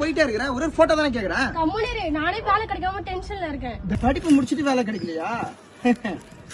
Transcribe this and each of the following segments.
போயிட்டே இருக்கிறேன், ஒரு போட்டோ தானே கேக்குறேன். நானே வேலை கிடைக்காம டென்ஷன்ல இருக்கேன். இந்த படிப்பு முடிச்சிட்டு வேலை கிடைக்கலையா?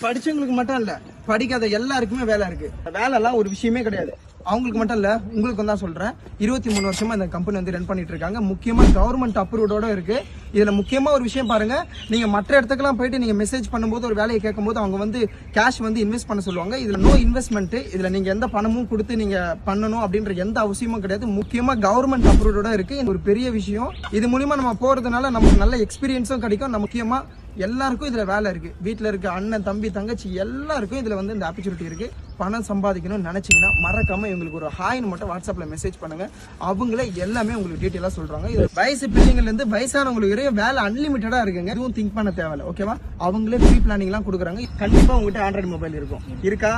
படிச்சவங்களுக்கு மட்டும் இல்ல, படிக்காத எல்லாருக்குமே வேலை இருக்கு. வேலை எல்லாம் ஒரு விஷயமே கிடையாது. அவங்களுக்கு மட்டும் இல்ல, உங்களுக்கு தான் சொல்றேன். 23 வருஷமா இந்த கம்பெனி வந்து ரன் பண்ணிட்டு இருக்காங்க. முக்கியமா கவர்மெண்ட் அப்ரூவோட இருக்கு. இதுல முக்கியமா ஒரு விஷயம் பாருங்க, நீங்க மற்ற இடத்துக்குலாம் போயிட்டு நீங்க மெசேஜ் பண்ணும்போது ஒரு வேலையை கேட்கும்போது அவங்க வந்து கேஷ் வந்து இன்வெஸ்ட் பண்ண சொல்லுவாங்க. இதுல நோ இன்வெஸ்ட்மெண்ட். இதுல நீங்க எந்த பணமும் கொடுத்து நீங்க பண்ணணும் அப்படின்ற எந்த அவசியமும் கிடையாது. முக்கியமா கவர்மெண்ட் அப்ரூவோட இருக்கு. ஒரு பெரிய விஷயம். இது மூலமா நம்ம போறதுனால நமக்கு நல்ல எக்ஸ்பீரியன்ஸும் கிடைக்கும். முக்கியமா எல்லாருக்கும் இதுல வேலை இருக்கு. வீட்டுல இருக்க அண்ணன், தம்பி, தங்கச்சி எல்லாருக்கும் இதுல வந்து இந்த ஆப்பர்ச்சுனிட்டி இருக்கு. பணம் சம்பாதிக்கணும்னு நினைச்சீங்கன்னா மறக்காம இவங்களுக்கு ஒரு ஹாய்னு மட்டும் வாட்ஸ்அப்ல மெசேஜ் பண்ணுங்க. அவங்களே எல்லாமே உங்களுக்கு டீட்டெயிலா சொல்றாங்க. இது வயசு பிள்ளைங்கள்ல இருந்து வயசானவங்களுக்கு வரையும் வேலை அன்லிமிட்டடா இருக்குங்க. எதுவும் திங்க் பண்ண தேவையில்ல. ஓகேவா? அவங்களே ப்ரீ பிளானிங் எல்லாம் கொடுக்குறாங்க. கண்டிப்பா உங்ககிட்ட ஆண்ட்ராய்டு மொபைல் இருக்கும். இருக்கா?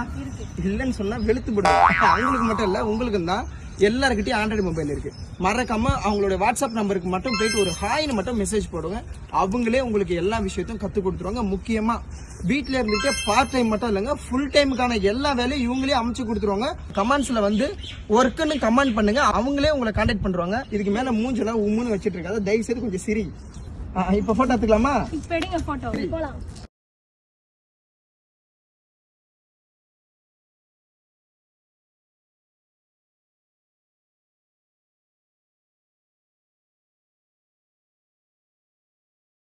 இல்லன்னு சொன்னா வெளுத்து போடுங்க. அவங்களுக்கு மட்டும் இல்ல, உங்களுக்கு தான் எல்லாருக்கிட்டையும் ஆண்ட்ராய்டு மொபைல் இருக்கு. மறக்காம அவங்களோட வாட்ஸ்அப் நம்பருக்கு மட்டும் போயிட்டு ஒரு ஹாய்னு மட்டும் மெசேஜ் போடுங்க. அவங்களே உங்களுக்கு எல்லா விஷயத்தையும் கத்து கொடுத்துருவாங்க. முக்கியமா வீட்டுல இருந்துட்டு பார்ட் டைம் மட்டும் இல்லைங்க, ஃபுல் டைமுக்கான எல்லா வேலையும் இவங்களே அமைச்சு கொடுத்துருவாங்க. கமெண்ட்ஸ்ல வந்து ஒர்க்குன்னு கமெண்ட் பண்ணுங்க, அவங்களே உங்களை கான்டாக்ட் பண்றாங்க. இதுக்கு மேல மூஞ்செல்லாம் உம்முன்னு வச்சிட்டு இருக்காது. தயவு செய்து கொஞ்சம் சிரி. இப்ப போட்டோ எடுத்துக்கலாமா? இப்ப எடுங்க போட்டோ. போலாம்.